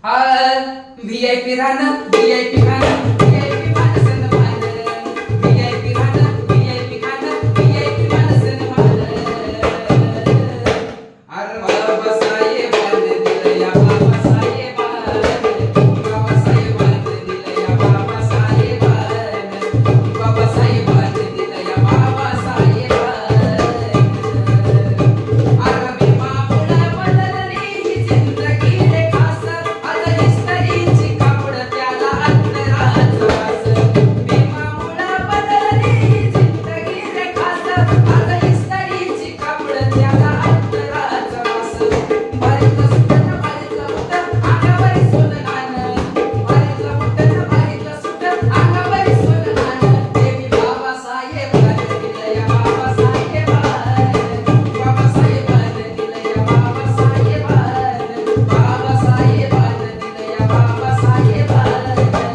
VIP राहणं VIP खाणं VIP माणसं मान व्हीआयपी राहणं व्हीआयपी खाणं व्हीआयपी माणसं मान अरे बाबासाहेबांनी दिलं या बाबासाहेबांनी बाबासाहेबांनी दिलं या बाबासाहेबांनी बाबासाहेबांनी दिलं या बाबासाहेबांनी अरे भीमामुळं बदलली ही जिंदगी रे खास आता हिस्टरीची कापड त्याला अंतराचं वास भीमामुळं बदलली ही जिंदगी रे खास आता हिस्टरीची कापड त्याला अंतराचं वास बारीतलं सुटन बारीतलं मुठं अंगावरी सोनं बारीतलं मुठं बारीतलं सुटन अंगावरी सोनं देवी बाबासाहेबांनी दिलं या बाबासाहेबांनी बाबासाहेबांनी दिलं या बाबासाहेबांनी बाबासाहेबांनी दिलं या बाबासाहेबांनी